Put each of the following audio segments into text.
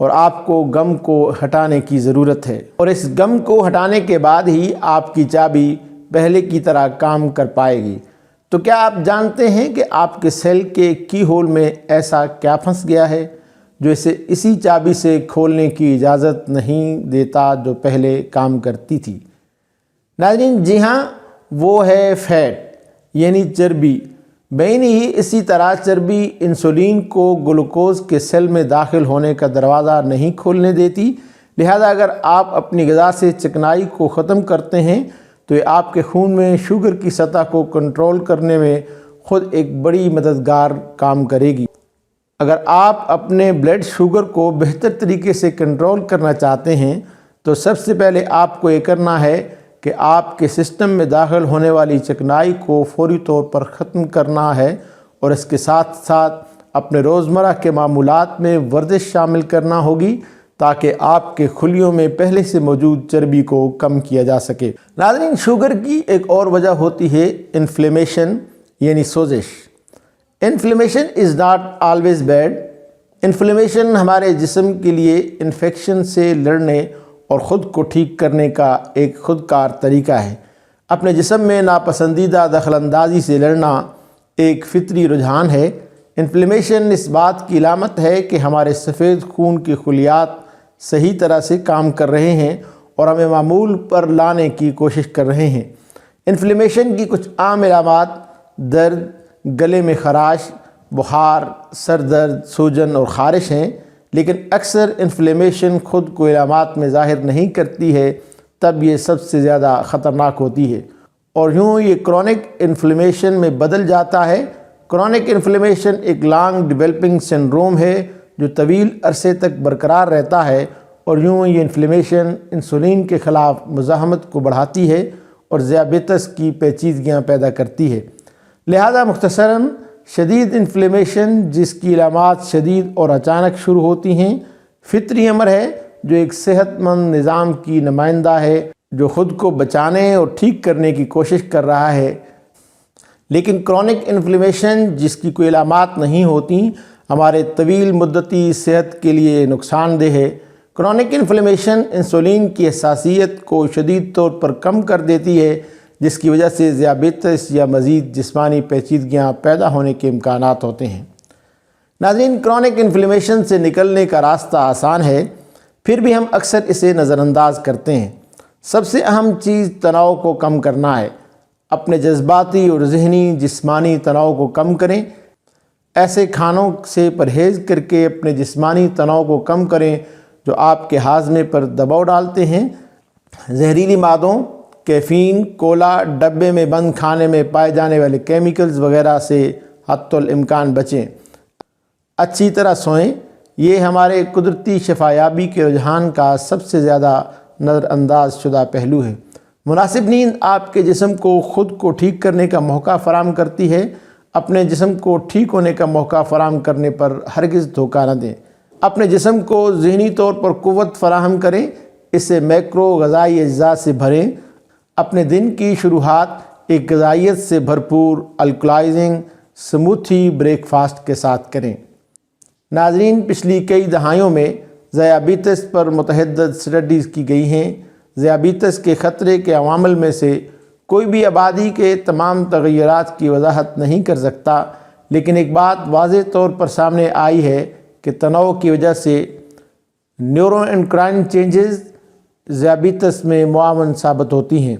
اور آپ کو غم کو ہٹانے کی ضرورت ہے، اور اس غم کو ہٹانے کے بعد ہی آپ کی چابی پہلے کی طرح کام کر پائے گی۔ تو کیا آپ جانتے ہیں کہ آپ کے سیل کے کی ہول میں ایسا کیا پھنس گیا ہے جو اسے اسی چابی سے کھولنے کی اجازت نہیں دیتا جو پہلے کام کرتی تھی؟ ناظرین، جی ہاں، وہ ہے فیٹ یعنی چربی۔ بین ہی اسی طرح چربی انسولین کو گلوکوز کے سیل میں داخل ہونے کا دروازہ نہیں کھولنے دیتی، لہذا اگر آپ اپنی غذا سے چکنائی کو ختم کرتے ہیں تو یہ آپ کے خون میں شوگر کی سطح کو کنٹرول کرنے میں خود ایک بڑی مددگار کام کرے گی۔ اگر آپ اپنے بلڈ شوگر کو بہتر طریقے سے کنٹرول کرنا چاہتے ہیں تو سب سے پہلے آپ کو یہ کرنا ہے کہ آپ کے سسٹم میں داخل ہونے والی چکنائی کو فوری طور پر ختم کرنا ہے، اور اس کے ساتھ ساتھ اپنے روزمرہ کے معمولات میں ورزش شامل کرنا ہوگی تاکہ آپ کے خلیوں میں پہلے سے موجود چربی کو کم کیا جا سکے۔ ناظرین، شوگر کی ایک اور وجہ ہوتی ہے انفلیمیشن یعنی سوزش۔ Inflammation is not always bad. Inflammation ہمارے جسم کے لیے انفیکشن سے لڑنے اور خود کو ٹھیک کرنے کا ایک خود کار طریقہ ہے۔ اپنے جسم میں ناپسندیدہ دخل اندازی سے لڑنا ایک فطری رجحان ہے۔ انفلیمیشن اس بات کی علامت ہے کہ ہمارے سفید خون کے خلیات صحیح طرح سے کام کر رہے ہیں اور ہمیں معمول پر لانے کی کوشش کر رہے ہیں۔ انفلیمیشن کی کچھ عام علامات درد، گلے میں خراش، بخار، سر درد، سوجن اور خارش ہیں، لیکن اکثر انفلیمیشن خود کو علامات میں ظاہر نہیں کرتی ہے، تب یہ سب سے زیادہ خطرناک ہوتی ہے، اور یوں یہ کرونک انفلیمیشن میں بدل جاتا ہے۔ کرونک انفلیمیشن ایک لانگ ڈیولپنگ سنڈروم ہے جو طویل عرصے تک برقرار رہتا ہے، اور یوں یہ انفلیمیشن انسولین کے خلاف مزاحمت کو بڑھاتی ہے اور ذیابیطس کی پیچیدگیاں پیدا کرتی ہے۔ لہذا مختصراً، شدید انفلیمیشن جس کی علامات شدید اور اچانک شروع ہوتی ہیں فطری امر ہے جو ایک صحت مند نظام کی نمائندہ ہے جو خود کو بچانے اور ٹھیک کرنے کی کوشش کر رہا ہے، لیکن کرونک انفلیمیشن جس کی کوئی علامات نہیں ہوتی ہمارے طویل مدتی صحت کے لیے نقصان دہ ہے۔ کرونک انفلیمیشن انسولین کی حساسیت کو شدید طور پر کم کر دیتی ہے، جس کی وجہ سے ذیابیطس یا مزید جسمانی پیچیدگیاں پیدا ہونے کے امکانات ہوتے ہیں۔ ناظرین، کرونک انفلیمیشن سے نکلنے کا راستہ آسان ہے، پھر بھی ہم اکثر اسے نظر انداز کرتے ہیں۔ سب سے اہم چیز تناؤ کو کم کرنا ہے۔ اپنے جذباتی اور ذہنی جسمانی تناؤ کو کم کریں۔ ایسے کھانوں سے پرہیز کر کے اپنے جسمانی تناؤ کو کم کریں جو آپ کے ہاضمے پر دباؤ ڈالتے ہیں۔ زہریلی مادوں، کیفین، کولا، ڈبے میں بند کھانے میں پائے جانے والے کیمیکلز وغیرہ سے حتی الامکان بچیں۔ اچھی طرح سوئیں، یہ ہمارے قدرتی شفایابی کے رجحان کا سب سے زیادہ نظر انداز شدہ پہلو ہے۔ مناسب نیند آپ کے جسم کو خود کو ٹھیک کرنے کا موقع فراہم کرتی ہے۔ اپنے جسم کو ٹھیک ہونے کا موقع فراہم کرنے پر ہرگز دھوکہ نہ دیں۔ اپنے جسم کو ذہنی طور پر قوت فراہم کریں، اسے میکرو غذائی اجزاء سے بھریں۔ اپنے دن کی شروعات ایک غذائیت سے بھرپور الکلائزنگ سموتھی بریک فاسٹ کے ساتھ کریں۔ ناظرین، پچھلی کئی دہائیوں میں ذیابیطس پر متعدد اسٹڈیز کی گئی ہیں۔ ذیابیطس کے خطرے کے عوامل میں سے کوئی بھی آبادی کے تمام تغیرات کی وضاحت نہیں کر سکتا، لیکن ایک بات واضح طور پر سامنے آئی ہے کہ تناؤ کی وجہ سے نیورو انڈوکرائن چینجز ذیابیطس میں معاون ثابت ہوتی ہیں۔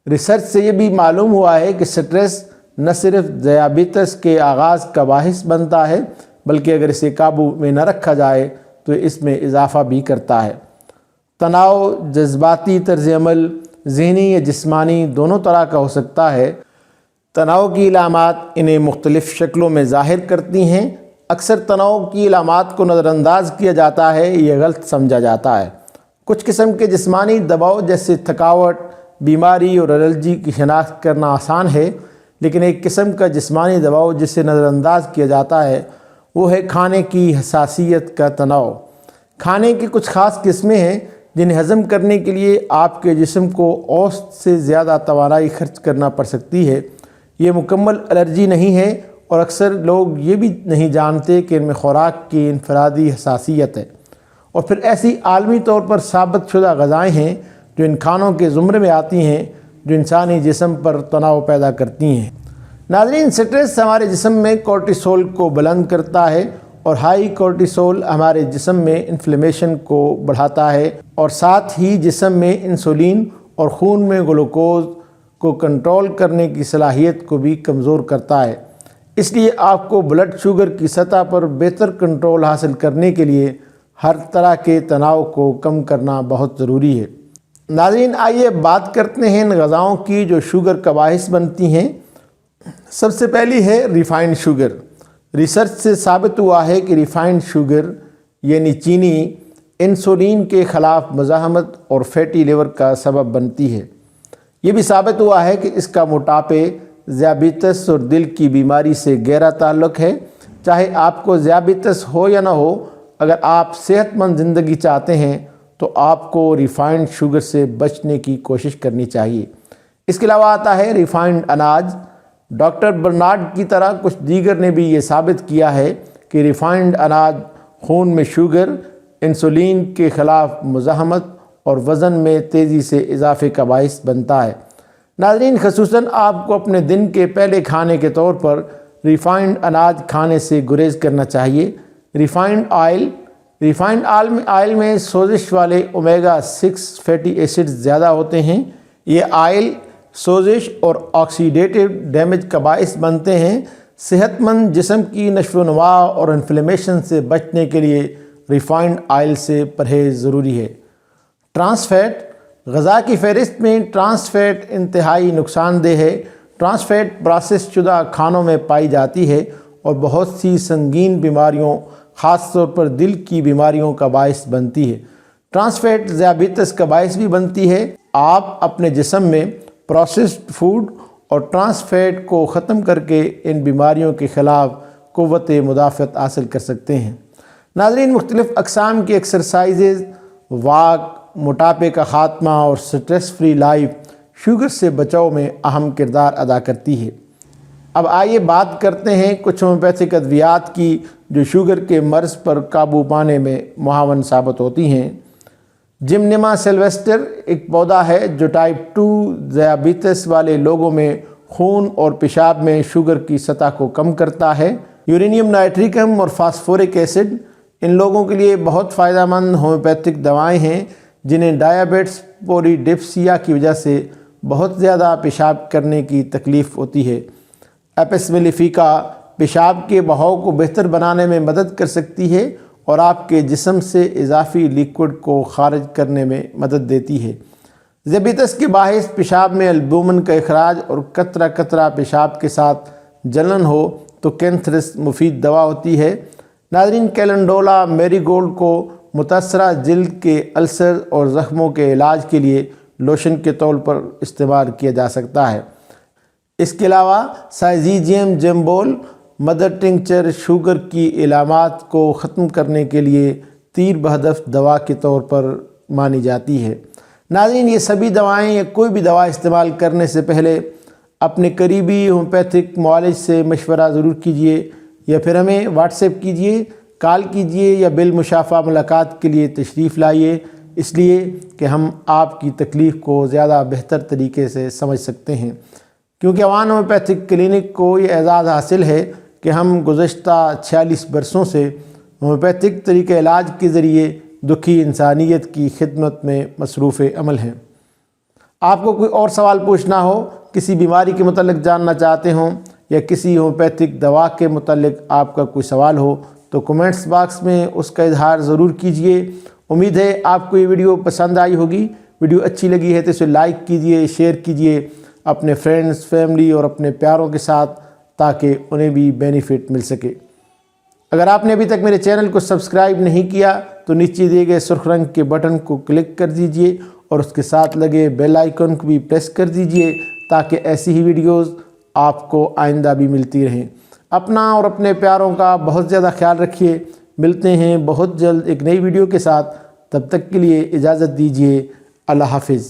ریسرچ سے یہ بھی معلوم ہوا ہے کہ سٹریس نہ صرف ذیابیطس کے آغاز کا باعث بنتا ہے بلکہ اگر اسے قابو میں نہ رکھا جائے تو اس میں اضافہ بھی کرتا ہے۔ تناؤ جذباتی طرز عمل، ذہنی یا جسمانی دونوں طرح کا ہو سکتا ہے۔ تناؤ کی علامات انہیں مختلف شکلوں میں ظاہر کرتی ہیں۔ اکثر تناؤ کی علامات کو نظر انداز کیا جاتا ہے، یہ غلط سمجھا جاتا ہے۔ کچھ قسم کے جسمانی دباؤ جیسے تھکاوٹ، بیماری اور الرجی کی شناخت کرنا آسان ہے، لیکن ایک قسم کا جسمانی دباؤ جسے نظر انداز کیا جاتا ہے وہ ہے کھانے کی حساسیت کا تناؤ۔ کھانے کی کچھ خاص قسمیں ہیں جنہیں ہضم کرنے کے لیے آپ کے جسم کو اوسط سے زیادہ توانائی خرچ کرنا پڑ سکتی ہے۔ یہ مکمل الرجی نہیں ہے اور اکثر لوگ یہ بھی نہیں جانتے کہ ان میں خوراک کی انفرادی حساسیت ہے، اور پھر ایسی عالمی طور پر ثابت شدہ غذائیں ہیں جو ان کھانوں کے زمرے میں آتی ہیں جو انسانی جسم پر تناؤ پیدا کرتی ہیں۔ ناظرین، سٹریس ہمارے جسم میں کورٹیسول کو بلند کرتا ہے اور ہائی کورٹیسول ہمارے جسم میں انفلیمیشن کو بڑھاتا ہے اور ساتھ ہی جسم میں انسولین اور خون میں گلوکوز کو کنٹرول کرنے کی صلاحیت کو بھی کمزور کرتا ہے۔ اس لیے آپ کو بلڈ شوگر کی سطح پر بہتر کنٹرول حاصل کرنے کے لیے ہر طرح کے تناؤ کو کم کرنا بہت ضروری ہے۔ ناظرین، آئیے بات کرتے ہیں ان غذاؤں کی جو شوگر کا باعث بنتی ہیں۔ سب سے پہلی ہے ریفائنڈ شوگر۔ ریسرچ سے ثابت ہوا ہے کہ ریفائنڈ شوگر یعنی چینی انسولین کے خلاف مزاحمت اور فیٹی لیور کا سبب بنتی ہے۔ یہ بھی ثابت ہوا ہے کہ اس کا موٹاپے، ذیابیطس اور دل کی بیماری سے گہرا تعلق ہے۔ چاہے آپ کو ذیابیطس ہو یا نہ ہو، اگر آپ صحت مند زندگی چاہتے ہیں تو آپ کو ریفائنڈ شوگر سے بچنے کی کوشش کرنی چاہیے۔ اس کے علاوہ آتا ہے ریفائنڈ اناج۔ ڈاکٹر برنارڈ کی طرح کچھ دیگر نے بھی یہ ثابت کیا ہے کہ ریفائنڈ اناج خون میں شوگر، انسولین کے خلاف مزاحمت اور وزن میں تیزی سے اضافے کا باعث بنتا ہے۔ ناظرین، خصوصاً آپ کو اپنے دن کے پہلے کھانے کے طور پر ریفائنڈ اناج کھانے سے گریز کرنا چاہیے۔ ریفائنڈ آئل میں سوزش والے اومیگا 6 فیٹی ایسڈز زیادہ ہوتے ہیں۔ یہ آئل سوزش اور آکسیڈیٹیو ڈیمیج کا باعث بنتے ہیں۔ صحت مند جسم کی نشو و نما اور انفلیمیشن سے بچنے کے لیے ریفائنڈ آئل سے پرہیز ضروری ہے۔ ٹرانس فیٹ، غذا کی فہرست میں ٹرانس فیٹ انتہائی نقصان دہ ہے۔ ٹرانس فیٹ پروسیس شدہ کھانوں میں پائی جاتی ہے اور بہت سی سنگین بیماریوں، خاص طور پر دل کی بیماریوں کا باعث بنتی ہے۔ ٹرانس فیٹ ذیابیطس کا باعث بھی بنتی ہے۔ آپ اپنے جسم میں پروسیسڈ فوڈ اور ٹرانس فیٹ کو ختم کر کے ان بیماریوں کے خلاف قوت مدافعت حاصل کر سکتے ہیں۔ ناظرین، مختلف اقسام کی ایکسرسائزز، واک، موٹاپے کا خاتمہ اور سٹریس فری لائف شوگر سے بچاؤ میں اہم کردار ادا کرتی ہے۔ اب آئیے بات کرتے ہیں کچھ ہومیوپیتھک ادویات کی جو شوگر کے مرض پر قابو پانے میں معاون ثابت ہوتی ہیں۔ جمنیما سلویسٹر ایک پودا ہے جو ٹائپ 2 ذیابیطس والے لوگوں میں خون اور پیشاب میں شوگر کی سطح کو کم کرتا ہے۔ یورینیم نائٹریکم اور فاسفورک ایسڈ ان لوگوں کے لیے بہت فائدہ مند ہومیوپیتھک دوائیں ہیں جنہیں ڈائیابیٹس پولیڈپسیا کی وجہ سے بہت زیادہ پیشاب کرنے کی تکلیف ہوتی ہے۔ ایپس میلیفیکا پیشاب کے بہاؤ کو بہتر بنانے میں مدد کر سکتی ہے اور آپ کے جسم سے اضافی لیکوڈ کو خارج کرنے میں مدد دیتی ہے۔ ذیابیطس کے باعث پیشاب میں البومن کا اخراج اور قطرہ قطرہ پیشاب کے ساتھ جلن ہو تو کینتھرس مفید دوا ہوتی ہے۔ ناظرین، کیلنڈولا میری گولڈ کو متاثرہ جلد کے السر اور زخموں کے علاج کے لیے لوشن کے طور پر استعمال کیا جا سکتا ہے۔ اس کے علاوہ سائزیجیم جیمبول مدر ٹنکچر شوگر کی علامات کو ختم کرنے کے لیے تیر بہدف دوا کے طور پر مانی جاتی ہے۔ ناظرین، یہ سبھی دوائیں یا کوئی بھی دوا استعمال کرنے سے پہلے اپنے قریبی ہومیوپیتھک معالج سے مشورہ ضرور کیجیے یا پھر ہمیں واٹس ایپ کیجیے، کال کیجیے یا بالمشافہ ملاقات کے لیے تشریف لائیے، اس لیے کہ ہم آپ کی تکلیف کو زیادہ بہتر طریقے سے سمجھ سکتے ہیں۔ کیونکہ عوان ہومیوپیتھک کلینک کو یہ اعزاز حاصل ہے کہ ہم گزشتہ 46 برسوں سے ہومیوپیتھک طریقہ علاج کے ذریعے دکھی انسانیت کی خدمت میں مصروف عمل ہیں۔ آپ کو کوئی اور سوال پوچھنا ہو، کسی بیماری کے متعلق جاننا چاہتے ہوں یا کسی ہومیوپیتھک دوا کے متعلق آپ کا کوئی سوال ہو تو کمنٹس باکس میں اس کا اظہار ضرور کیجئے۔ امید ہے آپ کو یہ ویڈیو پسند آئی ہوگی۔ ویڈیو اچھی لگی ہے تو اسے لائک کیجئے، شیئر کیجئے اپنے فرینڈز، فیملی اور اپنے پیاروں کے ساتھ تاکہ انہیں بھی بینیفٹ مل سکے۔ اگر آپ نے ابھی تک میرے چینل کو سبسکرائب نہیں کیا تو نیچے دیے گئے سرخ رنگ کے بٹن کو کلک کر دیجئے اور اس کے ساتھ لگے بیل آئیکن کو بھی پریس کر دیجئے تاکہ ایسی ہی ویڈیوز آپ کو آئندہ بھی ملتی رہیں۔ اپنا اور اپنے پیاروں کا بہت زیادہ خیال رکھیے۔ ملتے ہیں بہت جلد ایک نئی ویڈیو کے ساتھ، تب تک کے لیے اجازت دیجیے۔ اللہ حافظ۔